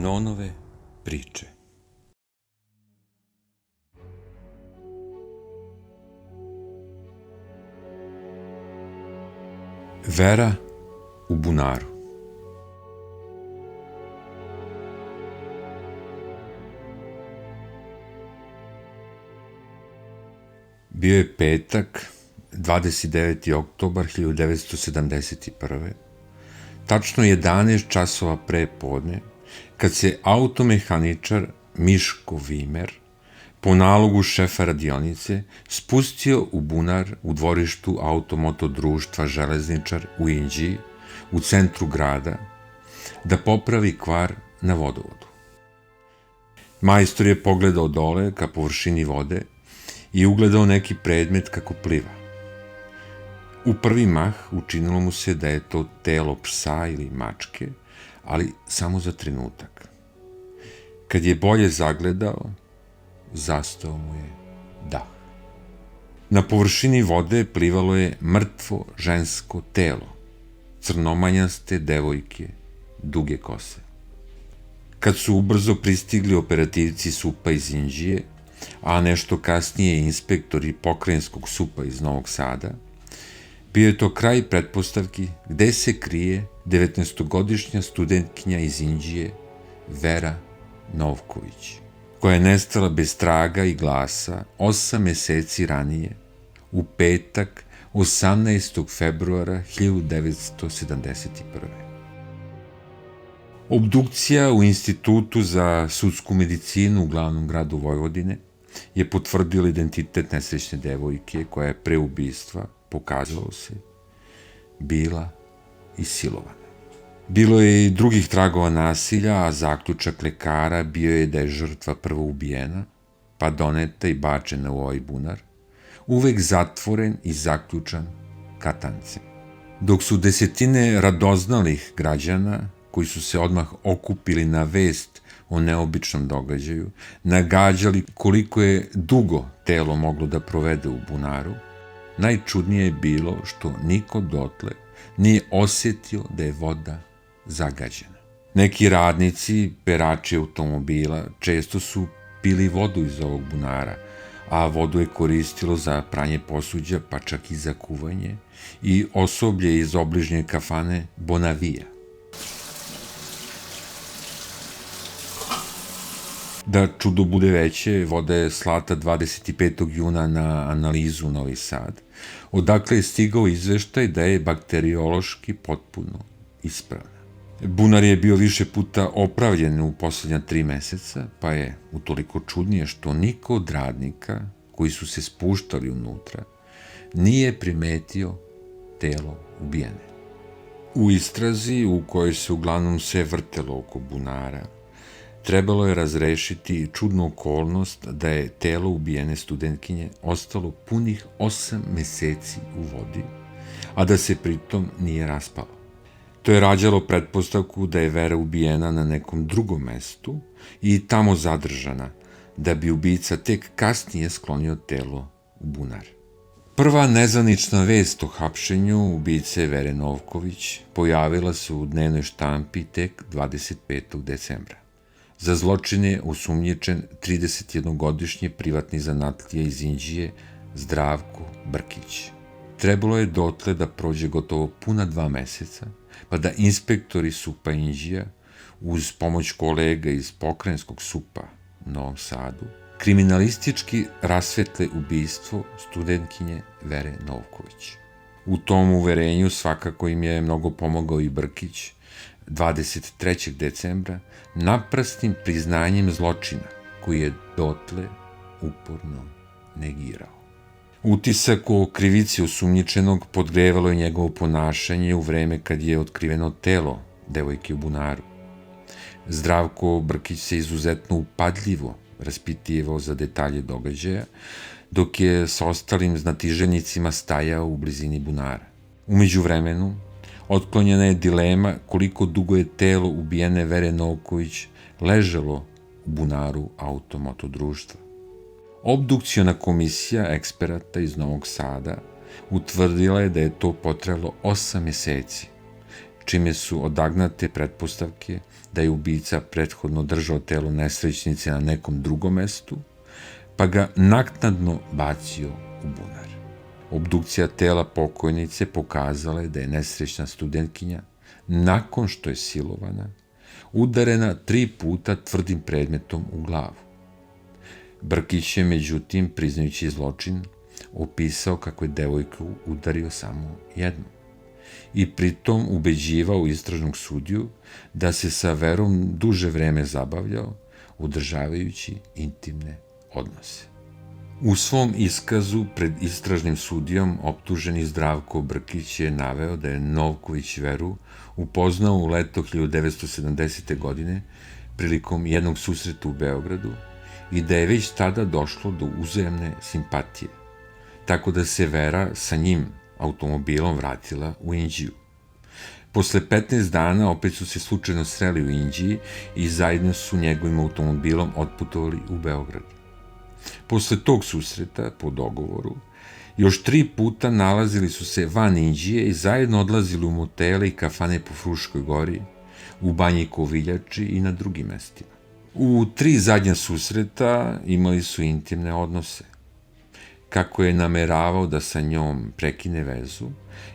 Zenonove priče. Vera u bunaru. Bio je petak, 29. oktobar 1971. Tačno 11 časova pre podne, kad se automehaničar Miško Vimer, po nalogu šefa radionice, spustio u bunar u dvorištu automoto društva Železničar u Inđiji, u centru grada, da popravi kvar na vodovodu. Majstor je pogledao dole ka površini vode i ugledao neki predmet kako pliva. U prvi mah učinilo mu se da je to telo psa ili mačke, ali samo za trenutak. Kad je bolje zagledao, zastao mu je dah. Na površini vode plivalo je mrtvo žensko telo, crnomanjaste devojke, duge kose. Kad su ubrzo pristigli operativci SUP-a iz Inđije, a nešto kasnije inspektori pokrajinskog SUP-a iz Novog Sada, bio je to kraj pretpostavki gde se krije 19-godišnja studentkinja iz Inđije Vera Novković, koja je nestala bez traga i glasa 8 meseci ranije, u petak 18. februara 1971. Obdukcija u Institutu za sudsku medicinu u glavnom gradu Vojvodine je potvrdila identitet nesrećne devojke koja je pre ubistva, pokazalo se, bila isilovana. Bilo je i drugih tragova nasilja, a zaključak lekara bio je da je žrtva prvo ubijena, pa doneta i bačena u ovaj bunar, uvek zatvoren i zaključan katancem. Dok su desetine radoznalih građana, koji su se odmah okupili na vest o neobičnom događaju, nagađali koliko je dugo telo moglo da provede u bunaru, najčudnije je bilo što niko dotle nije osetio da je voda zagađena. Neki radnici, perači automobila, često su pili vodu iz ovog bunara, a vodu je koristilo za pranje posuđa, pa čak i za kuvanje, i osoblje iz obližnje kafane Bonavija. Da čudo bude veće, voda je slata 25. juna na analizu u Novi Sad, odakle je stigao izveštaj da je bakteriološki potpuno ispravna. Bunar je bio više puta opravljen u poslednja 3 meseca, pa je utoliko čudnije što niko od radnika koji su se spuštali unutra nije primetio telo ubijene. U istrazi, u kojoj se uglavnom sve vrtelo oko bunara, trebalo je razrešiti čudnu okolnost da je telo ubijene studentkinje ostalo punih 8 meseci u vodi, a da se pritom nije raspalo. To je rađalo pretpostavku da je Vera ubijena na nekom drugom mestu i tamo zadržana, da bi ubica tek kasnije sklonio telo u bunar. Prva nezvanična vest o hapšenju ubice Vere Novković pojavila se u dnevnoj štampi tek 25. decembra. Za zločin je osumnjičen 31-godišnji privatni zanatlija iz Inđije Zdravko Brkić. Trebalo je dotle da prođe gotovo puna 2 meseca, pa da inspektori SUP-a Inđija, uz pomoć kolega iz pokrajinskog SUP-a u Novom Sadu, kriminalistički rasvetle ubistvo studentkinje Vere Novković. U tom uverenju svakako im je mnogo pomogao i Brkić, 23. decembra, naprasnim priznanjem zločina, koji je dotle uporno negirao. Utisak o krivici osumnjičenog podgrevalo je njegovo ponašanje u vreme kad je otkriveno telo devojke u bunaru. Zdravko Brkić se izuzetno upadljivo raspitivao za detalje događaja, dok je sa ostalim znatiženjicima stajao u blizini bunara. U međuvremenu, otklonjena je dilema koliko dugo je telo ubijene Vere Novković ležalo u bunaru automoto društva. Obdukciona komisija eksperata iz Novog Sada utvrdila je da je to potrajalo 8 meseci, čime su odagnate pretpostavke da je ubica prethodno držao telo nesrećnice na nekom drugom mestu, pa ga naknadno bacio u bunar. Obdukcija tela pokojnice pokazala je da je nesrećna studentkinja, nakon što je silovana, udarena 3 puta tvrdim predmetom u glavu. Brkić je, međutim, priznajući zločin, opisao kako je devojku udario samo jednom i pritom ubeđivao istražnog sudiju da se sa Verom duže vreme zabavljao, održavajući intimne odnose. U svom iskazu pred istražnim sudijom optuženi Zdravko Brkić je naveo da je Novković Veru upoznao u leto 1970. godine prilikom jednog susreta u Beogradu i da je već tada došlo do uzajamne simpatije, tako da se Vera sa njim automobilom vratila u Inđiju. Posle 15 dana opet su se slučajno sreli u Inđiji i zajedno su njegovim automobilom otputovali u Beograd. Posle tog susreta, po dogovoru, još 3 puta nalazili su se van Inđije i zajedno odlazili u motele i kafane po Fruškoj gori, u Banji Koviljači i na drugim mestima. U 3 zadnja susreta imali su intimne odnose. Kako je nameravao da sa njom prekine vezu,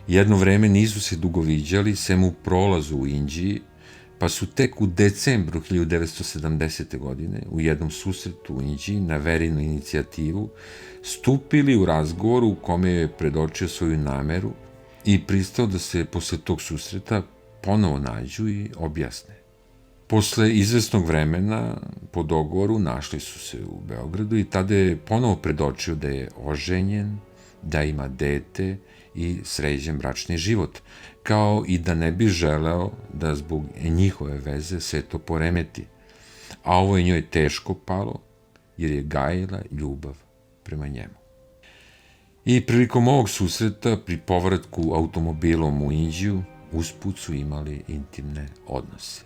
jedno vreme nisu se dugo viđali, sem u prolazu u Inđiji, pa su tek u decembru 1970. godine u jednom susretu u Inđiji na Verinu inicijativu stupili u razgovor u kome je predočio svoju nameru i pristao da se posle tog susreta ponovo nađu i objasne. Posle izvesnog vremena, po dogovoru, našli su se u Beogradu i tada je ponovo predočio da je oženjen, da ima dete i sređen bračni život, kao i da ne bi želeo da zbog njihove veze sve to poremeti, a ovo je njoj teško palo, jer je gajila ljubav prema njemu. I prilikom ovog susreta, pri povratku automobilom u Inđiju, usput su imali intimne odnose.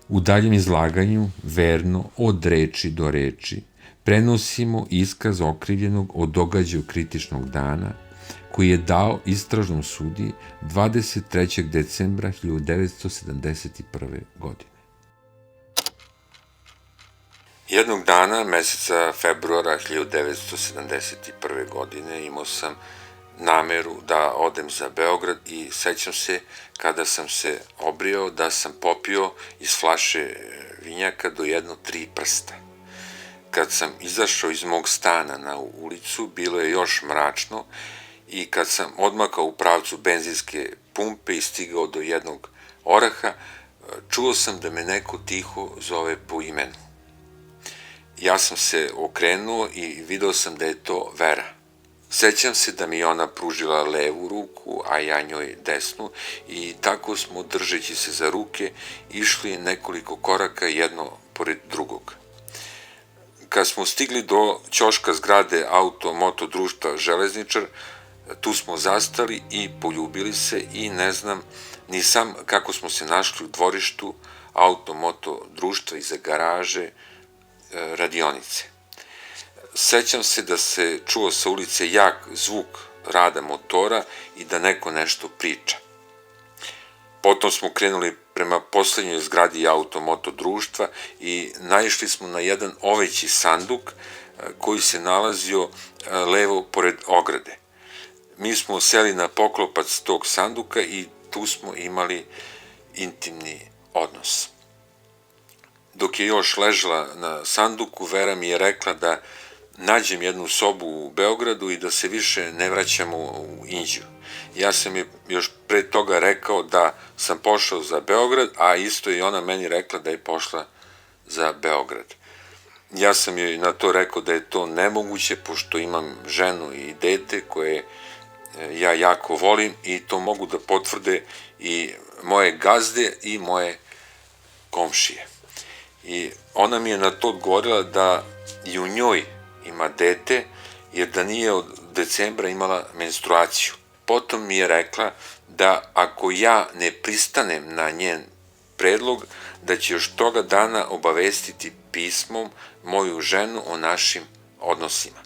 U daljem izlaganju, verno, od reči do reči, prenosimo iskaz okrivljenog o događaju kritičnog dana, koji je dao istražnom sudiji 23. decembra 1971. godine. Jednog dana, meseca februara 1971. godine, imao sam nameru da odem za Beograd i sećam se kada sam se obrio da sam popio iz flaše vinjaka do 3 prsta. Kad sam izašao iz mog stana na ulicu, bilo je još mračno i kad sam odmakao u pravcu benzinske pumpe i stigao do jednog oraha, čuo sam da me neko tiho zove po imenu. Ja sam se okrenuo i video sam da je to Vera. Sećam se da mi je ona pružila levu ruku, a ja njoj desnu i tako smo, držeći se za ruke, išli nekoliko koraka jedno pored drugog. Kad smo stigli do ćoška zgrade auto-moto društva Železničar, tu smo zastali i poljubili se i ne znam ni sam kako smo se našli u dvorištu auto-moto društva iza garaže radionice. Sećam se da se čuo sa ulice jak zvuk rada motora i da neko nešto priča. Potom smo krenuli prema poslednjoj zgradi auto-moto društva i naišli smo na jedan oveći sanduk koji se nalazio levo pored ograde. Mi smo seli na poklopac tog sanduka i tu smo imali intimni odnos. Dok je još ležala na sanduku, Vera mi je rekla da nađem jednu sobu u Beogradu i da se više ne vraćamo u Inđiju. Ja sam je još pre toga rekao da sam pošao za Beograd, a isto i ona meni rekla da je pošla za Beograd. Ja sam joj na to rekao da je to nemoguće, pošto imam ženu i dete koje ja jako volim i to mogu da potvrde i moje gazde i moje komšije. I ona mi je na to odgovorila da i u njoj ima dete, jer da nije od decembra imala menstruaciju. Potom mi je rekla da ako ja ne pristanem na njen predlog, da će još toga dana obavestiti pismom moju ženu o našim odnosima.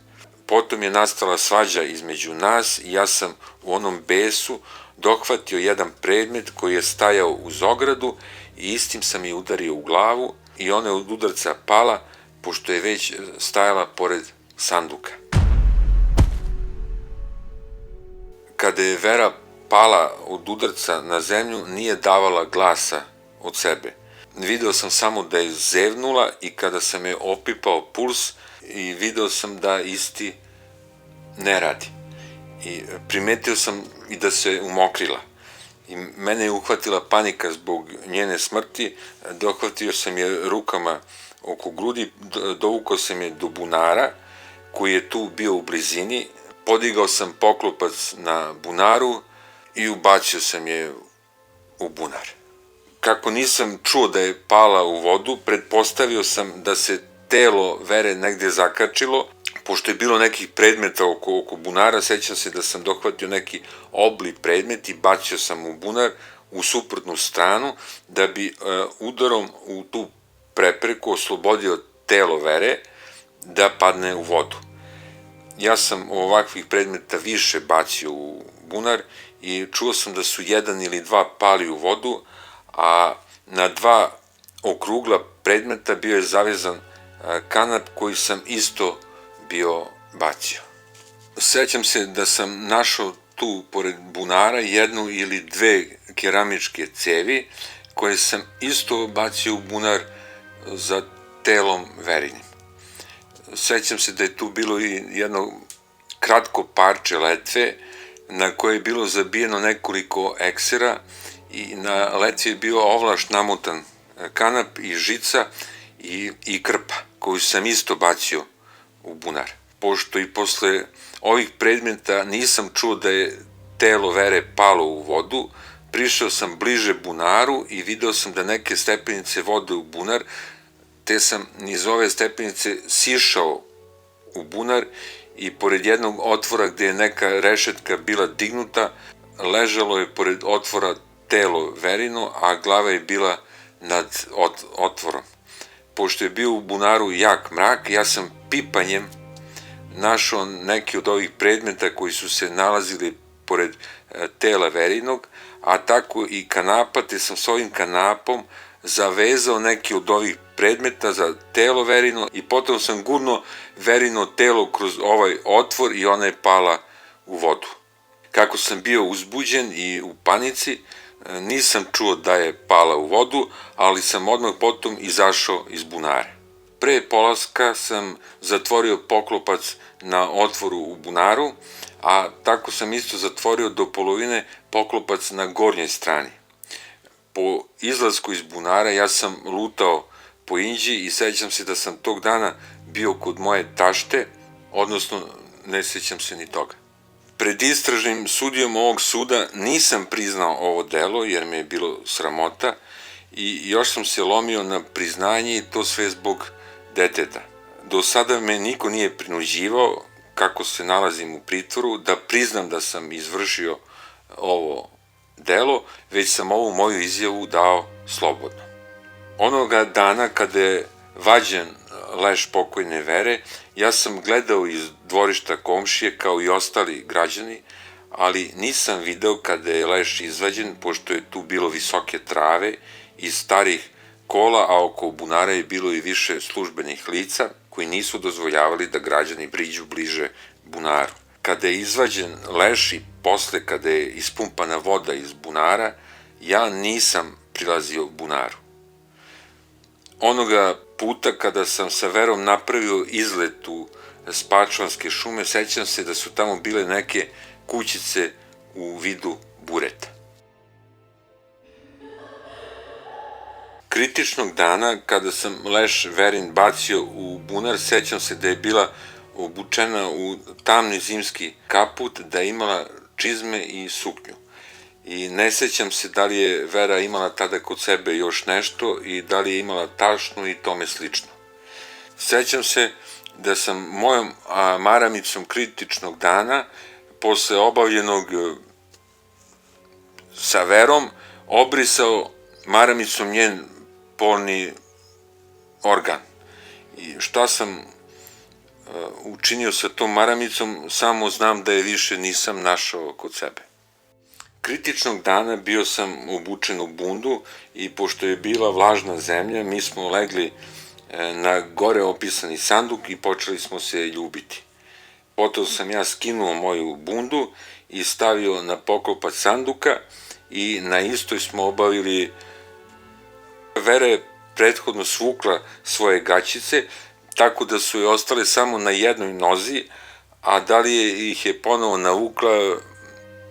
Potom je nastala svađa između nas i ja sam u onom besu dohvatio jedan predmet koji je stajao uz ogradu i istim sam je udario u glavu i ona je od udarca pala, pošto je već stajala pored sanduka. Kada je Vera pala od udarca na zemlju, nije davala glasa od sebe. Video sam samo da je zevnula i kada sam je opipao puls i video sam da isti ne radi. I primetio sam i da se umokrila. I mene je uhvatila panika zbog njene smrti, dohvatio sam je rukama oko grudi, dovukao sam je do bunara koji je tu bio u blizini, podigao sam poklopac na bunaru i ubacio sam je u bunar. Kako nisam čuo da je pala u vodu, pretpostavio sam da se telo Vere negde zakačilo, pošto je bilo nekih predmeta oko bunara, sećam se da sam dohvatio neki obli predmet i bacio sam u bunar u suprotnu stranu, da bi udarom u tu prepreku oslobodio telo Vere da padne u vodu. Ja sam ovakvih predmeta više bacio u bunar i čuo sam da su jedan ili dva pali u vodu, a na dva okrugla predmeta bio je zavezan kanap koji sam isto bio bacio. Sećam se da sam našao tu pored bunara jednu ili dve keramičke cevi koje sam isto bacio u bunar za telom Verinim. Sećam se da je tu bilo i jedno kratko parče letve na koje je bilo zabijeno nekoliko eksera i na letvi je bio ovlaš namotan kanap i žica i krpa koju sam isto bacio u bunar. Pošto i posle ovih predmeta nisam čuo da je telo Vere palo u vodu, prišao sam bliže bunaru i video sam da neke stepenice vode u bunar, te sam niz ove stepenice sišao u bunar i pored jednog otvora gde je neka rešetka bila dignuta, ležalo je pored otvora telo Verino, a glava je bila nad otvorom. Pošto je bio u bunaru jak mrak, ja sam pipanjem našao neki od ovih predmeta koji su se nalazili pored tela Verinog, a tako i kanapa, te sam s ovim kanapom zavezao neki od ovih predmeta za telo Verino i potom sam gurnuo Verino telo kroz ovaj otvor i ona je pala u vodu. Kako sam bio uzbuđen i u panici, nisam čuo da je pala u vodu, ali sam odmah potom izašao iz bunara. Pre polaska sam zatvorio poklopac na otvoru u bunaru, a tako sam isto zatvorio do polovine poklopac na gornjoj strani. Po izlasku iz bunara ja sam lutao po Inđiji i sećam se da sam tog dana bio kod moje tašte, odnosno ne sećam se ni toga. Pred istražnim sudijom ovog suda nisam priznao ovo delo jer me je bilo sramota i još sam se lomio na priznanje i to sve zbog deteta. Do sada me niko nije prinuđivao, kako se nalazim u pritvoru, da priznam da sam izvršio ovo delo, već sam ovu moju izjavu dao slobodno. Onoga dana kada je vađen leš pokojne Vere, ja sam gledao iz dvorišta komšije kao i ostali građani, ali nisam video kada je leš izvađen, pošto je tu bilo visoke trave i starih kola, a oko bunara je bilo i više službenih lica koji nisu dozvoljavali da građani priđu bliže bunaru. Kada je izvađen leš i posle kada je ispumpana voda iz bunara, ja nisam prilazio bunaru. Onoga puta kada sam sa Verom napravio izlet u Spačvanske šume, sećam se da su tamo bile neke kućice u vidu bureta. Kritičnog dana, kada sam leš Verin bacio u bunar, sećam se da je bila obučena u tamni zimski kaput, da je imala čizme i suknju. I ne sećam se da li je Vera imala tada kod sebe još nešto i da li je imala tašnu i tome slično. Sećam se da sam mojom maramicom kritičnog dana, posle obavljenog sa Verom, obrisao maramicom njen polni organ. I šta sam učinio sa tom maramicom, samo znam da je više nisam našao kod sebe. Kritičnog dana bio sam obučen u bundu i pošto je bila vlažna zemlja, mi smo legli na gore opisani sanduk i počeli smo se ljubiti. Potom sam ja skinuo moju bundu i stavio na poklopac sanduka i na istoj smo obavili. Vera je prethodno svukla svoje gaćice, tako da su joj ostale samo na jednoj nozi, a da li ih je ponovo navukla,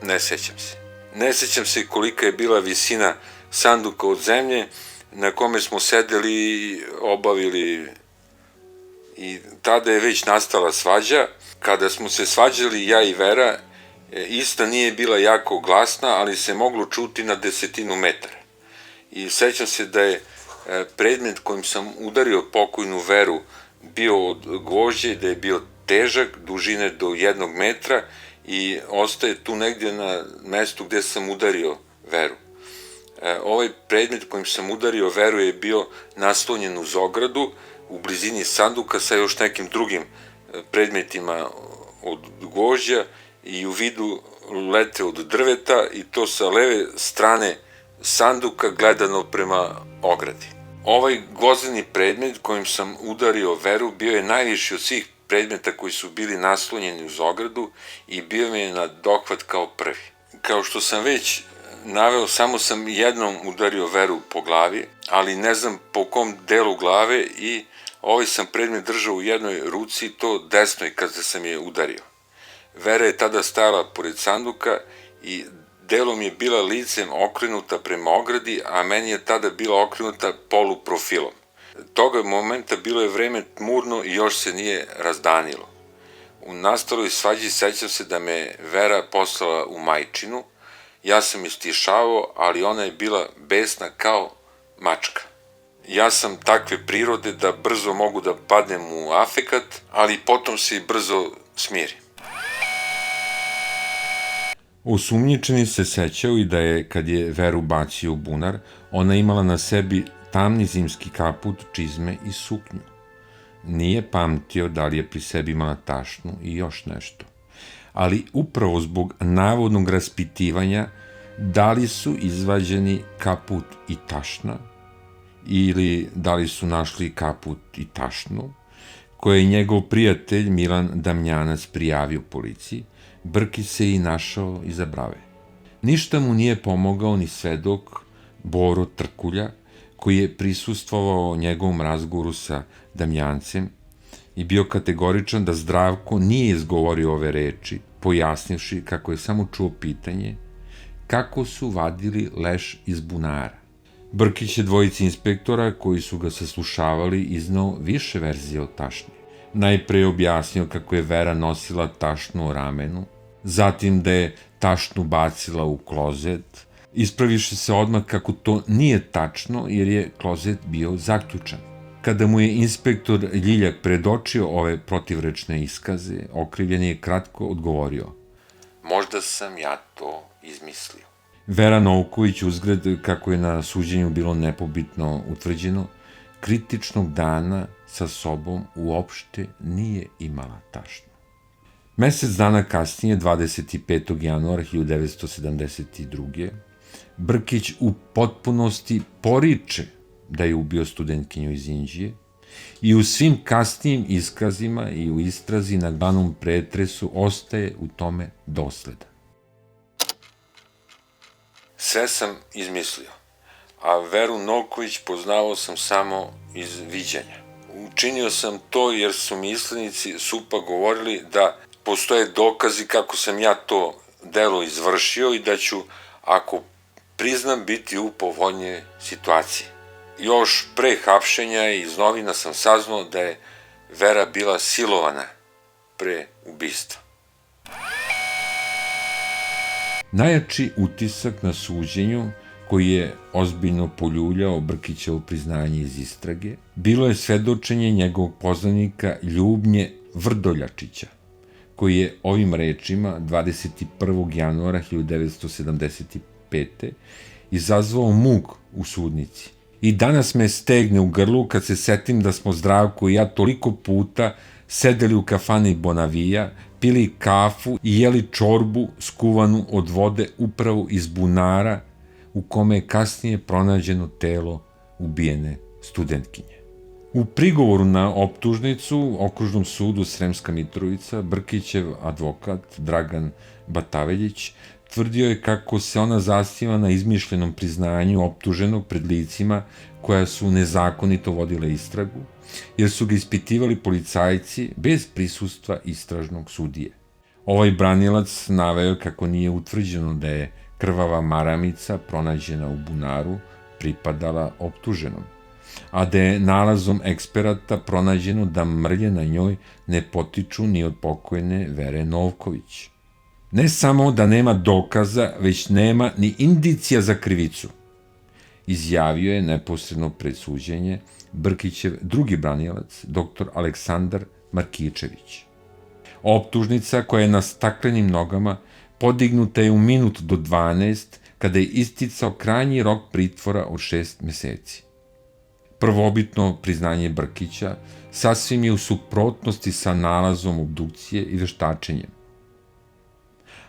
ne sećam se. Ne sećam se kolika je bila visina sanduka od zemlje na kome smo sedeli i obavili, i tada je već nastala svađa. Kada smo se svađali ja i Vera, ista nije bila jako glasna, ali se moglo čuti na 10 metara. I sećam se da je predmet kojim sam udario pokojnu Veru bio od gvožđa i da je bio težak, dužine do 1 metra i ostaje tu negdje na mestu gde sam udario Veru. Ovaj predmet kojim sam udario Veru je bio naslonjen uz ogradu u blizini sanduka sa još nekim drugim predmetima od gvožđa i u vidu lete od drveta, i to sa leve strane sanduka gledano prema ogradi. Ovaj gvozdeni predmet kojim sam udario Veru bio je najviši od svih predmeta koji su bili naslonjeni uz ogradu i bio mi je na dohvat kao prvi. Kao što sam već naveo, samo sam jednom udario Veru po glavi, ali ne znam po kom delu glave, i ovaj sam predmet držao u jednoj ruci, to desnoj kada sam je udario. Vera je tada stajala pored sanduka i delom je bila licem okrenuta prema ogradi, a meni je tada bila okrenuta poluprofilom. Toga momenta bilo je vreme tmurno i još se nije razdanilo. U nastaloj svađi sećam se da me Vera poslala u majčinu. Ja sam istišavao, ali ona je bila besna kao mačka. Ja sam takve prirode da brzo mogu da padnem u afekat, ali potom se i brzo smirim. Osumnjičeni se sećao i da je, kad je Veru bacio u bunar, ona imala na sebi tamni zimski kaput, čizme i suknju. Nije pamtio da li je pri sebi imala tašnu i još nešto. Ali upravo zbog navodnog raspitivanja da li su izvađeni kaput i tašna, ili da li su našli kaput i tašnu, koje je njegov prijatelj Milan Damjanac prijavio policiji, Brkić se i našao iza brave. Ništa mu nije pomogao ni svedok Boro Trkulja, koji je prisustvovao njegovom razgovoru sa Damjancem i bio kategoričan da Zdravko nije izgovorio ove reči, pojasnivši kako je samo čuo pitanje kako su vadili leš iz bunara. Brkić je dvojici inspektora koji su ga saslušavali iznao više verzije o tašni. Najpre je objasnio kako je Vera nosila tašnu o ramenu, zatim da je tašnu bacila u klozet, ispraviše se odmah kako to nije tačno jer je klozet bio zaključan. Kada mu je inspektor Ljiljak predočio ove protivrečne iskaze, okrivljeni je kratko odgovorio: možda sam ja to izmislio. Vera Novković, uzgred, kako je na suđenju bilo nepobitno utvrđeno, kritičnog dana sa sobom uopšte nije imala tašnu. Mesec dana kasnije, 25. januara 1972. Brkić u potpunosti poriče da je ubio studentkinju iz Inđije i u svim kasnijim iskazima i u istrazi na glavnom pretresu ostaje u tome dosledan. Sve sam izmislio, a Veru Novković poznavao sam samo iz viđanja. Učinio sam to jer su mislenici SUP-a govorili da postoje dokazi kako sam ja to delo izvršio i da ću, ako priznam, biti u povoljnoj situaciji. Još pre hapšenja iz novina sam saznao da je Vera bila silovana pre ubistva. Najjači utisak na suđenju, koji je ozbiljno poljuljao Brkićevo priznanje iz istrage, bilo je svedočenje njegovog poznanika Ljubnje Vrdoljačića, koji je ovim rečima 21. januara 1975. izazvao muk u sudnici. I danas me stegne u grlu kad se setim da smo Zdravko i ja toliko puta sedeli u kafani Bonavija, pili kafu i jeli čorbu skuvanu od vode upravo iz bunara u kome je kasnije pronađeno telo ubijene studentkinje. U prigovoru na optužnicu Okružnom sudu Sremska Mitrovica, Brkićev advokat Dragan Bataveljić tvrdio je kako se ona zasniva na izmišljenom priznanju optuženog pred licima koja su nezakonito vodile istragu, jer su ga ispitivali policajci bez prisustva istražnog sudije. Ovaj branilac naveo kako nije utvrđeno da je krvava maramica pronađena u bunaru pripadala optuženom, a da je nalazom eksperata pronađeno da mrlje na njoj ne potiču ni od pokojne Vere Novković. Ne samo da nema dokaza, već nema ni indicija za krivicu, izjavio je neposredno pred suđenje Brkićev drugi branilac, dr. Aleksandar Markičević. Optužnica koja je na staklenim nogama podignuta je u minut do 12 kada je isticao krajnji rok pritvora od 6 meseci. Prvobitno priznanje Brkića sasvim je u suprotnosti sa nalazom obdukcije i veštačenjem,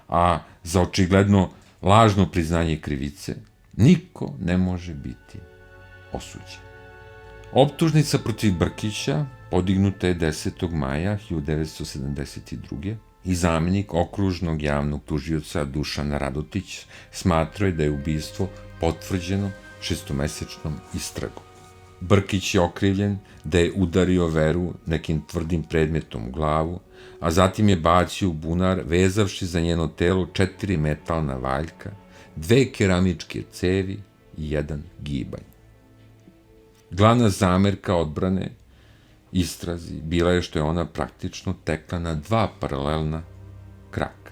a za očigledno lažno priznanje krivice niko ne može biti osuđen. Optužnica protiv Brkića podignuta je 10. maja 1972. i zamenik okružnog javnog tužioca Dušan Radotić smatrao je da je ubistvo potvrđeno šestomesečnom istragom. Brkić je okrivljen da je udario Veru nekim tvrdim predmetom u glavu, a zatim je bacio u bunar vezavši za njeno telo 4 metalna valjka, 2 keramičke cevi i 1 gibanj. Glavna zamerka odbrane istrazi bila je što je ona praktično tekla na 2 paralelna kraka.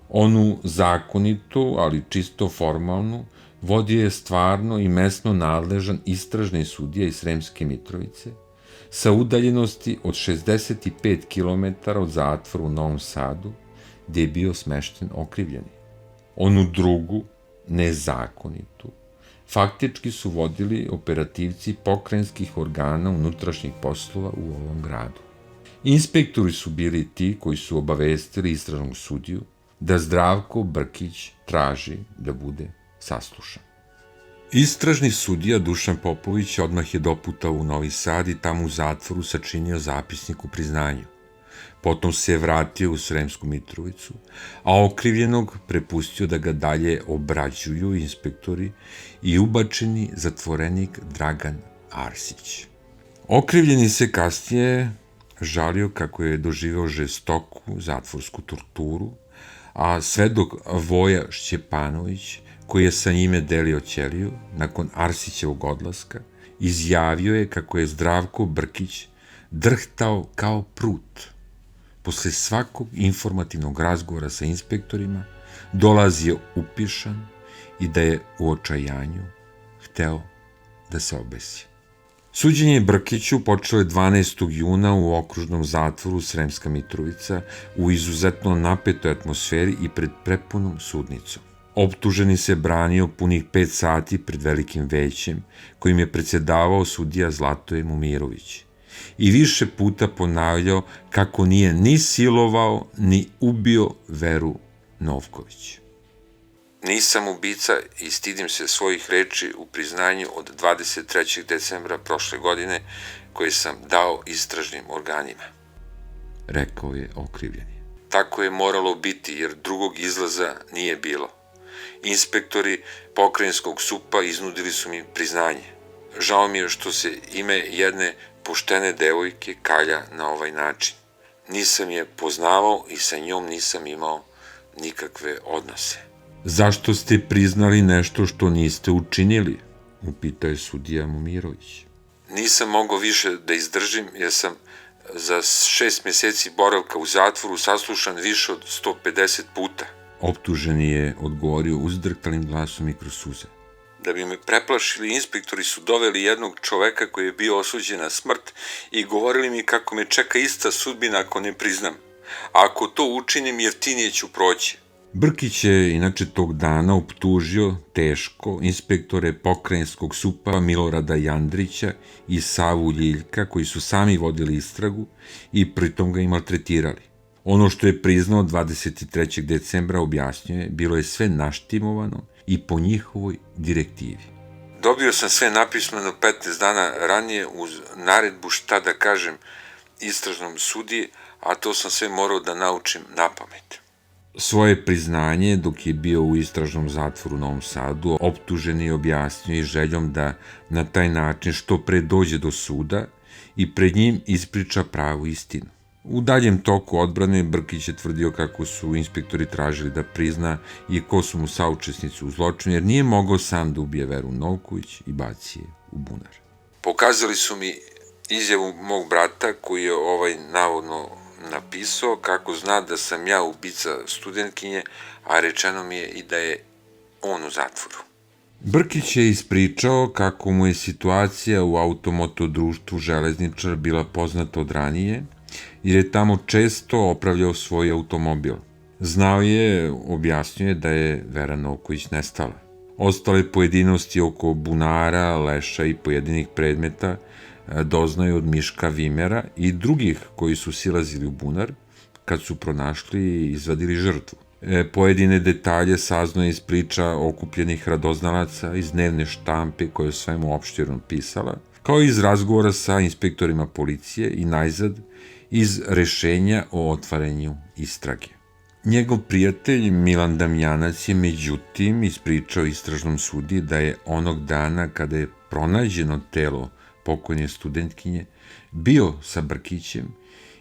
Onu zakonitu, ali čisto formalnu, vodio je stvarno i mesno nadležan istražni sudija iz Sremske Mitrovice sa udaljenosti od 65 km od zatvora u Novom Sadu, gde je bio smešten okrivljeni. Onu drugu, nezakonitu, faktički su vodili operativci pokrajinskih organa unutrašnjih poslova u ovom gradu. Inspektori su bili ti koji su obavestili istražnog sudiju da Zdravko Brkić traži da bude saslušan. Istražni sudija Dušan Popović odmah je doputao u Novi Sad i tamo u zatvoru sačinio zapisnik o priznanju. Potom se je vratio u Sremsku Mitrovicu, a okrivljenog prepustio da ga dalje obrađuju inspektori i ubačeni zatvorenik Dragan Arsić. Okrivljeni se kasnije žalio kako je doživeo žestoku zatvorsku torturu, a svedok Voja Šćepanović, koji je sa njime delio ćeliju, nakon Arsićevog odlaska, izjavio je kako je Zdravko Brkić drhtao kao prut. Posle svakog informativnog razgovora sa inspektorima dolazio upišan i da je u očajanju hteo da se obesi. Suđenje Brkiću počelo je 12. juna u okružnom zatvoru Sremska Mitrovica u izuzetno napetoj atmosferi i pred prepunom sudnicom. Optuženi se branio punih 5 sati pred velikim većem, kojim je predsjedavao sudija Zlatoje Momirović i više puta ponavljao kako nije ni silovao, ni ubio Veru Novković. Nisam ubica i stidim se svojih reči u priznanju od 23. decembra prošle godine koje sam dao istražnim organima, rekao je okrivljeni. Tako je moralo biti jer drugog izlaza nije bilo. Inspektori pokrajinskog SUP-a iznudili su mi priznanje. Žao mi je što se ime jedne poštene devojke kalja na ovaj način. Nisam je poznavao i sa njom nisam imao nikakve odnose. Zašto ste priznali nešto što niste učinili? Upitao je sudija Momirović. Nisam mogao više da izdržim jer sam za 6 meseci boravka u zatvoru saslušan više od 150 puta. Optuženi je odgovorio uzdrhtalim glasom i kroz suze. Da bi me preplašili, inspektori su doveli jednog čoveka koji je bio osuđen na smrt i govorili mi kako me čeka ista sudbina ako ne priznam. A ako to učinim, jeftinije ću proći. Brkić je inače tog dana optužio teško inspektore pokrajinskog SUP-a Milorada Jandrića i Savu Ljiljka koji su sami vodili istragu i pritom ga i maltretirali. Ono što je priznao 23. decembra, objasnjuje, bilo je sve naštimovano i po njihovoj direktivi. Dobio sam sve napismeno 15 dana ranije uz naredbu šta da kažem istražnom sudiji, a to sam sve morao da naučim napamet. Svoje priznanje, dok je bio u istražnom zatvoru u Novom Sadu, optuženi je objasnio i željom da na taj način što pre dođe do suda i pred njim ispriča pravu istinu. U daljem toku odbrane Brkić je tvrdio kako su inspektori tražili da prizna i ko su mu saučesnici u zločinu, jer nije mogao sam da ubije Veru Novković i baci je u bunar. Pokazali su mi izjavu mog brata koji je navodno napisao kako zna da sam ja ubica studentkinje, a rečeno mi je i da je on u zatvoru. Brkić je ispričao kako mu je situacija u automoto društvu Železničar bila poznata od ranije, jer je tamo često opravljao svoj automobil. Znao je, objasnjuje, da je Vera Novković nestala. Ostale pojedinosti oko bunara, leša i pojedinih predmeta doznaju od Miška Vimera i drugih koji su silazili u bunar kad su pronašli i izvadili žrtvu. Pojedine detalje saznao je iz priča okupljenih radoznalaca iz dnevne štampe koja je svemu opštirno pisala, kao i iz razgovora sa inspektorima policije i najzad iz rešenja o otvaranju istrage. Njegov prijatelj Milan Damjanac je međutim ispričao istražnom sudiji da je onog dana kada je pronađeno telo pokojne studentkinje bio sa Brkićem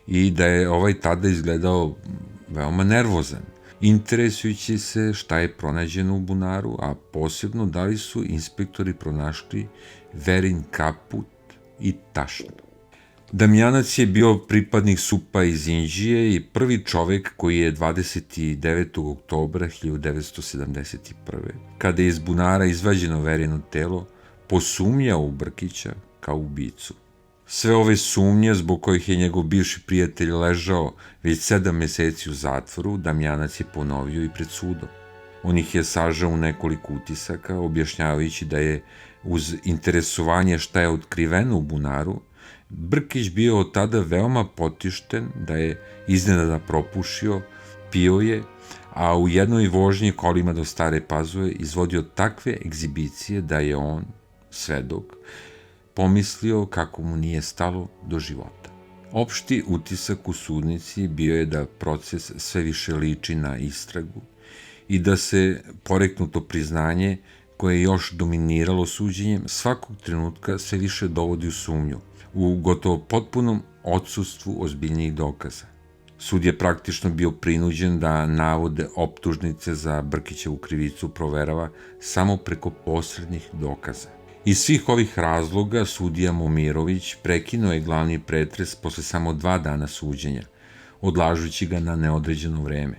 i da je tada izgledao veoma nervozan, interesujući se šta je pronađeno u bunaru, a posebno da li su inspektori pronašli Verin kaput i tašnu. Damjanac je bio pripadnik SUP-a iz Inđije i prvi čovek koji je 29. oktobra 1971. kada je iz bunara izvađeno Verino telo, posumnjao u Brkića kao ubicu. Sve ove sumnje zbog kojih je njegov bivši prijatelj ležao već 7 meseci u zatvoru, Damjanac je ponovio i pred sudom. On ih je sažao u nekoliko utisaka, objašnjavajući da je uz interesovanje šta je otkriveno u bunaru, Brkić bio od tada veoma potišten, da je iznenada propušio, pio je, a u jednoj vožnji kolima do Stare Pazove izvodio takve egzibicije da je on, svedok, pomislio kako mu nije stalo do života. Opšti utisak u sudnici bio je da proces sve više liči na istragu i da se poreknuto priznanje, koje je još dominiralo suđenjem, svakog trenutka sve više dovodi u sumnju, u gotovo potpunom odsustvu ozbiljnijih dokaza. Sud je praktično bio prinuđen da navode optužnice za Brkićevu krivicu proverava samo preko posrednih dokaza. Iz svih ovih razloga sudija Momirović prekinuo je glavni pretres posle samo 2 dana suđenja, odlažući ga na neodređeno vreme,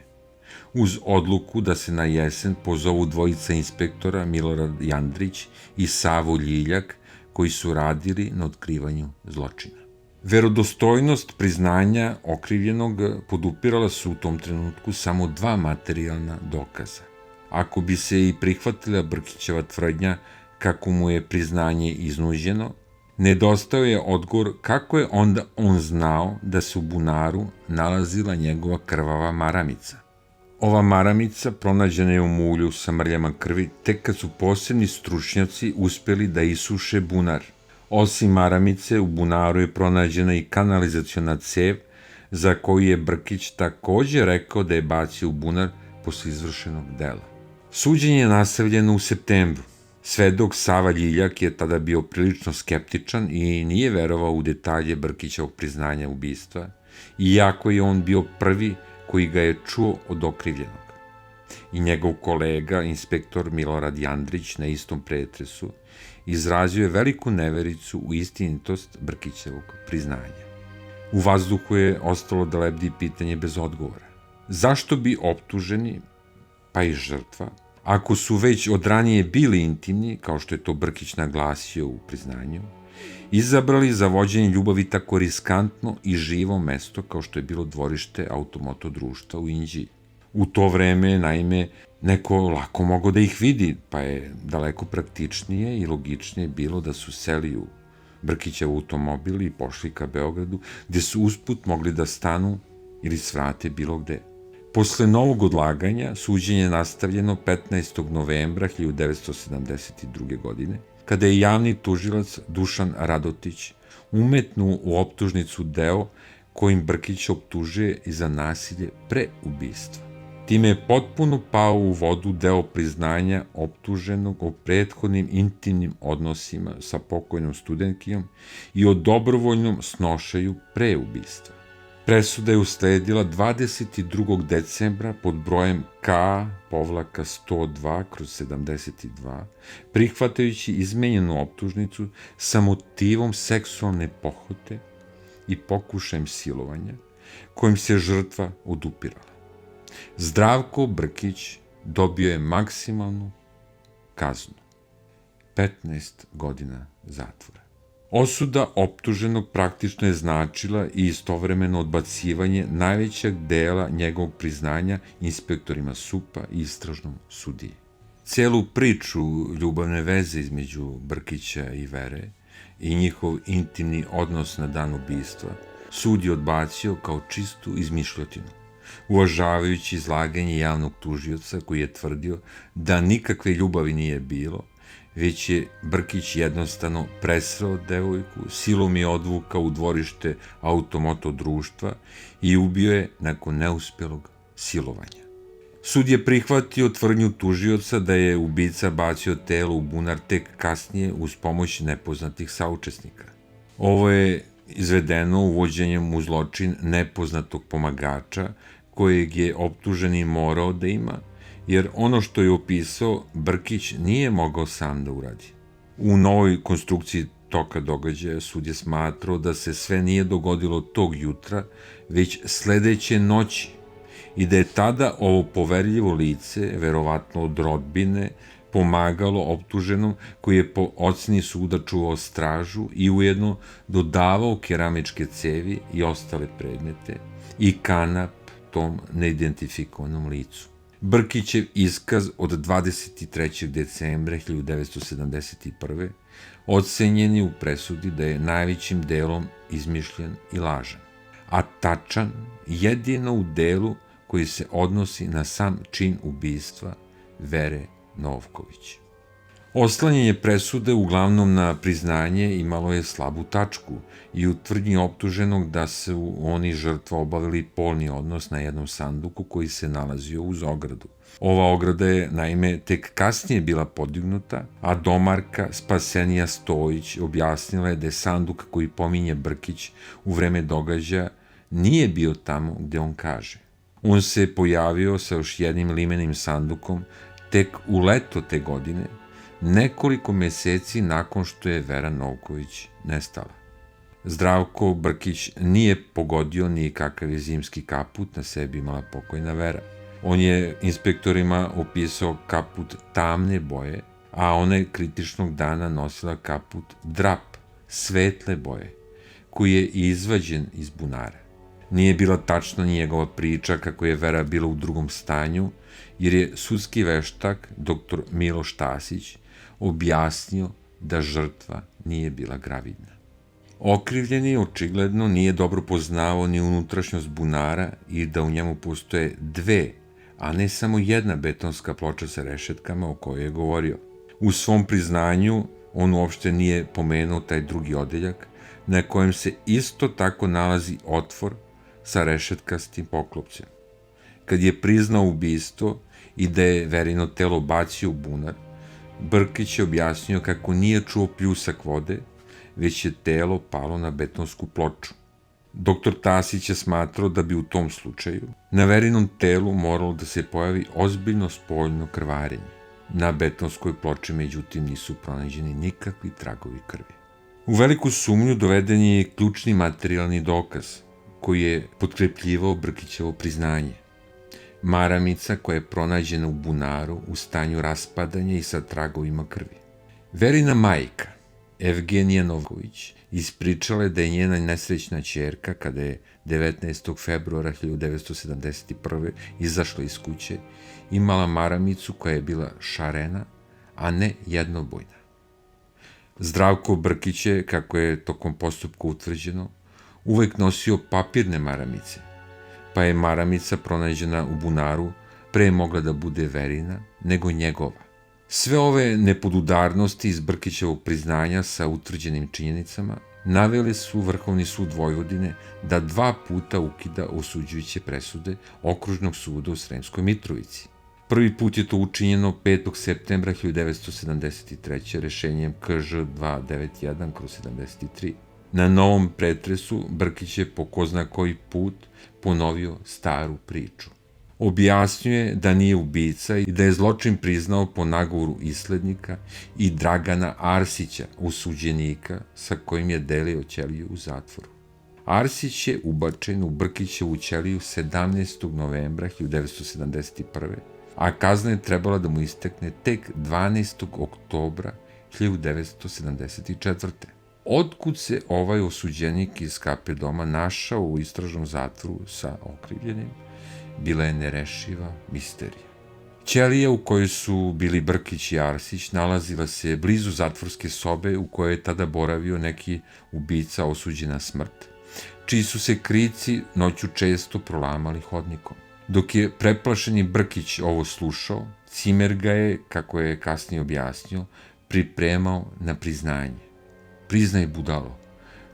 uz odluku da se na jesen pozovu dvojica inspektora Milorad Jandrić i Savo Ljiljak, koji su radili na otkrivanju zločina. Verodostojnost priznanja okrivljenog podupirala su u tom trenutku samo 2 materijalna dokaza. Ako bi se i prihvatila Brkićeva tvrdnja kako mu je priznanje iznuđeno, nedostao je odgovor kako je onda on znao da se u bunaru nalazila njegova krvava maramica. Ova maramica pronađena je u mulju sa mrljama krvi tek kad su posebni stručnjaci uspeli da isuše bunar. Osim maramice, u bunaru je pronađena i kanalizaciona cev za koju je Brkić takođe rekao da je bacio u bunar posle izvršenog dela. Suđenje je nastavljeno u septembru. Svedok Sava Ljiljak je tada bio prilično skeptičan i nije verovao u detalje Brkićevog priznanja ubistva, iako je on bio prvi koji ga je čuo od okrivljenog. I njegov kolega, inspektor Milorad Jandrić, na istom pretresu, izrazio je veliku nevericu u istinitost Brkićevog priznanja. U vazduhu je ostalo da lebdi pitanje bez odgovora. Zašto bi optuženi, pa i žrtva, ako su već od ranije bili intimni, kao što je to Brkić naglasio u priznanju, izabrali za vođenje ljubavi tako riskantno i živo mesto kao što je bilo dvorište automoto društva u Inđiji. U to vreme, naime, neko lako mogao da ih vidi, pa je daleko praktičnije i logičnije bilo da su seli u Brkićev automobil i pošli ka Beogradu, gde su usput mogli da stanu ili svrate bilo gde. Posle novog odlaganja, suđenje je nastavljeno 15. novembra 1972. godine, kada je javni tužilac Dušan Radotić umetnuo u optužnicu deo kojim Brkić optužuje i za nasilje pre ubistva. Time je potpuno pao u vodu deo priznanja optuženog o prethodnim intimnim odnosima sa pokojnom studentkijom i o dobrovoljnom snošaju pre ubistva. Presuda je usledila 22. decembra pod brojem K-102/72, prihvatajući izmenjenu optužnicu sa motivom seksualne pohote i pokušajem silovanja, kojim se žrtva odupirala. Zdravko Brkić dobio je maksimalnu kaznu, 15 godina zatvora. Osuda optuženog praktično je značila i istovremeno odbacivanje najvećeg dela njegovog priznanja inspektorima SUP-a i istražnom sudiji. Celu priču ljubavne veze između Brkića i Vere i njihov intimni odnos na dan ubistva sud je odbacio kao čistu izmišljotinu, uvažavajući izlaganje javnog tužioca koji je tvrdio da nikakve ljubavi nije bilo, već je Brkić jednostavno presreo devojku, silom je odvukao u dvorište automoto društva i ubio je nakon neuspelog silovanja. Sud je prihvatio tvrdnju tužioca da je ubica bacio telo u bunar tek kasnije uz pomoć nepoznatih saučesnika. Ovo je izvedeno uvođenjem u zločin nepoznatog pomagača kojeg je optuženi morao da ima, jer ono što je opisao Brkić nije mogao sam da uradi. U novoj konstrukciji toka događaja sud je smatrao da se sve nije dogodilo tog jutra, već sledeće noći i da je tada ovo poverljivo lice, verovatno od rodbine, pomagalo optuženom koji je po oceni suda čuvao stražu i ujedno dodavao keramičke cevi i ostale predmete i kanap tom neidentifikovanom licu. Brkićev iskaz od 23. decembra 1971. ocenjen je u presudi da je najvećim delom izmišljen i lažan, a tačan jedino u delu koji se odnosi na sam čin ubistva Vere Novković. Oslanjanje presude uglavnom na priznanje imalo je slabu tačku i u tvrdnji optuženog da su oni žrtva obavili polni odnos na jednom sanduku koji se nalazio uz ogradu. Ova ograda je, naime, tek kasnije bila podignuta, a domarka Spasenija Stojić objasnila je da je sanduk koji pominje Brkić u vreme događaja nije bio tamo gde on kaže. On se pojavio sa još jednim limenim sandukom tek u leto te godine, nekoliko meseci nakon što je Vera Novković nestala. Zdravko Brkić nije pogodio ni kakav je zimski kaput na sebi imala pokojna Vera. On je inspektorima opisao kaput tamne boje, a ona je kritičnog dana nosila kaput drap, svetle boje, koji je izvađen iz bunara. Nije bila tačna ni njegova priča kako je Vera bila u drugom stanju, jer je sudski veštak, dr. Miloš Tasić, objasnio da žrtva nije bila gravidna. Okrivljeni očigledno nije dobro poznavao ni unutrašnjost bunara i da u njemu postoje dve, a ne samo jedna betonska ploča sa rešetkama o kojoj je govorio. U svom priznanju on uopšte nije pomenuo taj drugi odeljak, na kojem se isto tako nalazi otvor sa rešetkastim poklopcem. Kad je priznao ubistvo i da je Verino telo bacio u bunar, Brkić je objasnio kako nije čuo pljusak vode, već je telo palo na betonsku ploču. Doktor Tasić je smatrao da bi u tom slučaju na Verinom telu moralo da se pojavi ozbiljno spoljno krvarenje. Na betonskoj ploči, međutim, nisu pronađeni nikakvi tragovi krvi. U veliku sumnju doveden je ključni materijalni dokaz, koji je potkrepljivao Brkićevo priznanje. Maramica koja je pronađena u bunaru u stanju raspadanja i sa tragovima krvi. Verina majka, Evgenija Novković, ispričala je da je njena nesrećna ćerka, kada je 19. februara 1971. izašla iz kuće, imala maramicu koja je bila šarena, a ne jednobojna. Zdravko Brkić je, kako je tokom postupka utvrđeno, uvek nosio papirne maramice, pa je maramica pronađena u bunaru pre mogla da bude Verina nego njegova. Sve ove nepodudarnosti iz Brkićevog priznanja sa utvrđenim činjenicama navele su Vrhovni sud Vojvodine da 2 puta ukida osuđujuće presude Okružnog suda u Sremskoj Mitrovici. Prvi put je to učinjeno 5. septembra 1973. rešenjem KŽ 291/73. Na novom pretresu Brkić je po ko zna koji put ponovio staru priču. Objasnjuje da nije ubica i da je zločin priznao po nagovoru islednika i Dragana Arsića, osuđenika sa kojim je delio ćeliju u zatvoru. Arsić je ubačen u Brkićevu ćeliju 17. novembra 1971. a kazna je trebala da mu istekne tek 12. oktobra 1974. Otkud se ovaj osuđenik iz KP doma našao u istražnom zatvoru sa okrivljenim, bila je nerešiva misterija. Ćelija u kojoj su bili Brkić i Arsić nalazila se blizu zatvorske sobe u kojoj je tada boravio neki ubica osuđen na smrt, čiji su se krici noću često prolamali hodnikom. Dok je preplašeni Brkić ovo slušao, Cimer ga je, kako je kasnije objasnio, pripremao na priznanje. Priznaj, budalo,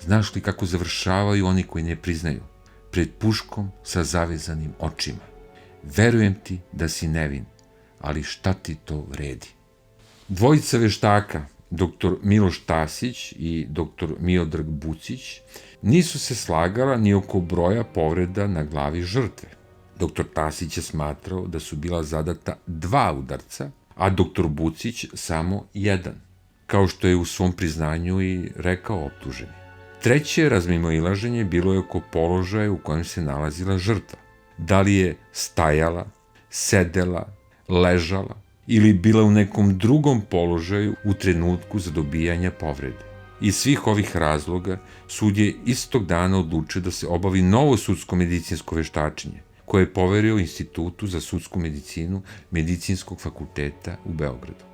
znaš li kako završavaju oni koji ne priznaju? Pred puškom sa zavezanim očima. Verujem ti da si nevin, ali šta ti to vredi? Dvojica veštaka, dr. Miloš Tasić i dr. Miodrag Bucić, nisu se slagala ni oko broja povreda na glavi žrtve. Dr. Tasić je smatrao da su bila zadata 2 udarca, a dr. Bucić samo 1, kao što je u svom priznanju i rekao optuženi. Treće razmimoilaženje bilo je oko položaja u kojem se nalazila žrtva. Da li je stajala, sedela, ležala ili bila u nekom drugom položaju u trenutku zadobijanja povrede. Iz svih ovih razloga sud je istog dana odlučio da se obavi novo sudsko medicinsko veštačenje, koje je poverio Institutu za sudsku medicinu Medicinskog fakulteta u Beogradu.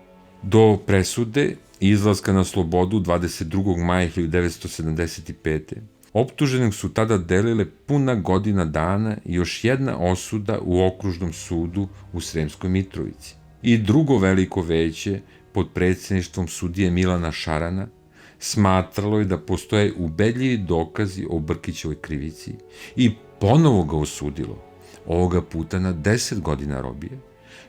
Do presude i izlaska na slobodu 22. maja 1975. optuženog su tada delile puna godina dana i još jedna osuda u Okružnom sudu u Sremskoj Mitrovici. I drugo veliko veće pod predsjedništvom sudije Milana Šarana smatralo je da postoje ubedljivi dokazi o Brkićevoj krivici i ponovo ga osudilo, ovoga puta na 10 godina robije,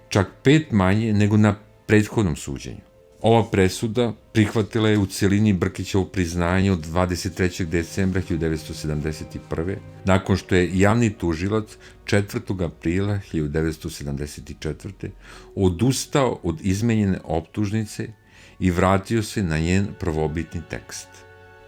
čak 5 manje nego na prethodnom suđenju. Ova presuda prihvatila je u celini Brkićevo priznanje od 23. decembra 1971. nakon što je javni tužilac 4. aprila 1974. odustao od izmenjene optužnice i vratio se na njen prvobitni tekst.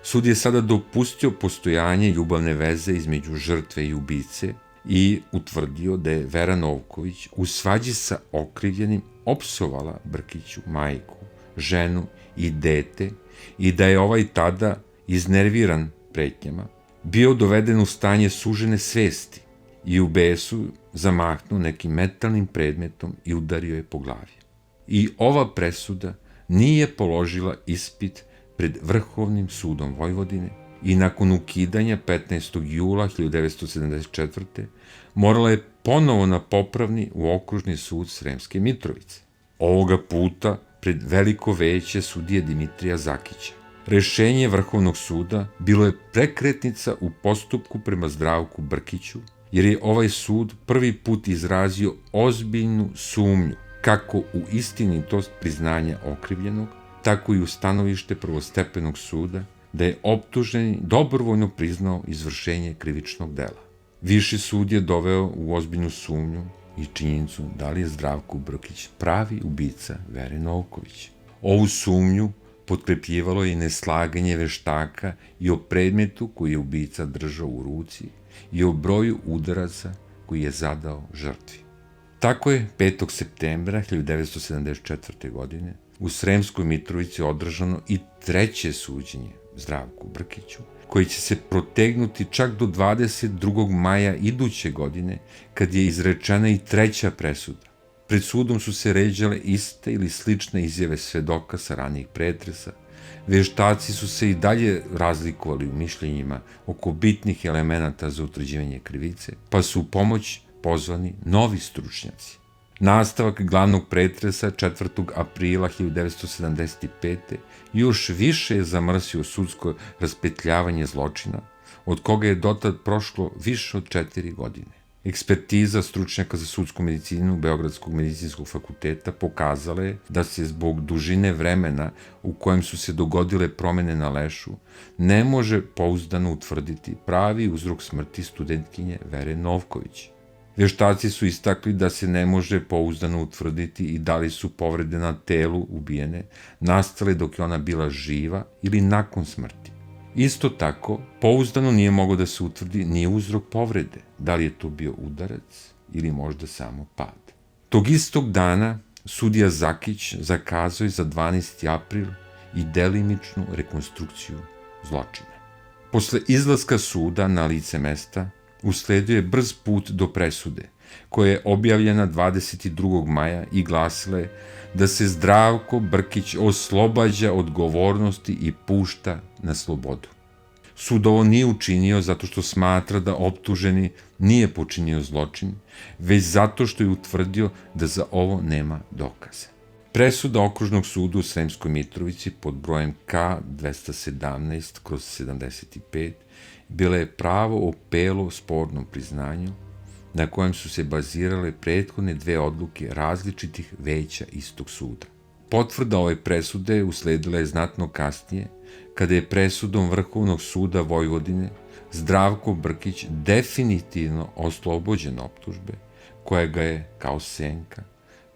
Sud je sada dopustio postojanje ljubavne veze između žrtve i ubice i utvrdio da je Vera Novković u svađi sa okrivljenim opsovala Brkiću majku, ženu i dete i da je ovaj tada, iznerviran pretnjama, bio doveden u stanje sužene svesti i u besu zamahnuo nekim metalnim predmetom i udario je po glavi. I ova presuda nije položila ispit pred Vrhovnim sudom Vojvodine i nakon ukidanja 15. jula 1974. morala je ponovo na popravni u Okružni sud Sremske Mitrovice. Ovoga puta pred veliko veće sudije Dimitrija Zakića. Rešenje Vrhovnog suda bilo je prekretnica u postupku prema Zdravku Brkiću, jer je ovaj sud prvi put izrazio ozbiljnu sumnju kako u istinitost priznanja okrivljenog, tako i u stanovište prvostepenog suda, da je optuženi dobrovoljno priznao izvršenje krivičnog dela. Viši sud je doveo u ozbiljnu sumnju i činjenicu da li je Zdravko Brkić pravi ubica Vere Novković. Ovu sumnju potkrepljivalo je i neslaganje veštaka i o predmetu koji je ubica držao u ruci i o broju udaraca koji je zadao žrtvi. Tako je 5. septembra 1974. godine u Sremskoj Mitrovici održano i treće suđenje Zdravku Brkiću, koji će se protegnuti čak do 22. maja iduće godine, kad je izrečena i treća presuda. Pred sudom su se ređale iste ili slične izjave svedoka sa ranijih pretresa, Veštaci su se i dalje razlikovali u mišljenjima oko bitnih elemenata za utvrđivanje krivice, pa su u pomoć pozvani novi stručnjaci. Nastavak glavnog pretresa 4. aprila 1975. još više je zamrsio sudsko raspetljavanje zločina, od koga je dotad prošlo više od 4 godine. Ekspertiza stručnjaka za sudsku medicinu Beogradskog medicinskog fakulteta pokazala je da se zbog dužine vremena u kojem su se dogodile promene na lešu ne može pouzdano utvrditi pravi uzrok smrti studentkinje Vere Novković. Veštaci su istakli da se ne može pouzdano utvrditi i da li su povrede na telu ubijene nastale dok je ona bila živa ili nakon smrti. Isto tako, pouzdano nije moglo da se utvrdi ni uzrok povrede, da li je to bio udarac ili možda samo pad. Tog istog dana sudija Zakić zakazao je za 12. april i delimičnu rekonstrukciju zločina. Posle izlaska suda na lice mesta, usledio je brz put do presude, koja je objavljena 22. maja i glasila je da se Zdravko Brkić oslobađa odgovornosti i pušta na slobodu. Sud ovo nije učinio zato što smatra da optuženi nije počinio zločin, već zato što je utvrdio da za ovo nema dokaza. Presuda Okružnog suda u Sremskoj Mitrovici pod brojem K217/75 bila je pravo opelo spornom priznanju na kojem su se bazirale prethodne 2 odluke različitih veća istog suda. Potvrda ove presude usledila je znatno kasnije, kada je presudom Vrhovnog suda Vojvodine Zdravko Brkić definitivno oslobođen optužbe, koja ga je, kao senka,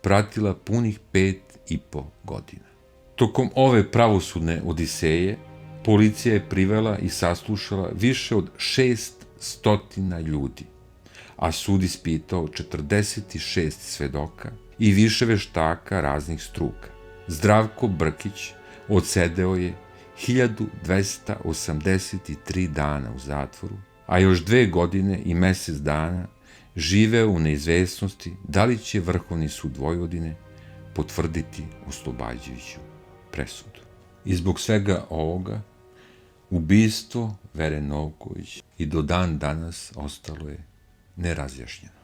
pratila punih 5,5 godina. Tokom ove pravosudne odiseje, policija je privela i saslušala više od 600 ljudi, a sud ispitao 46 svedoka i više veštaka raznih struka. Zdravko Brkić odsedeo je 1283 dana u zatvoru, a još 2 godine i mesec dana živeo u neizvesnosti da li će Vrhovni sud Vojvodine potvrditi oslobađajuću presudu. I zbog svega ovoga, ubistvo Vere Novković i do dan danas ostalo je nerazjašnjeno.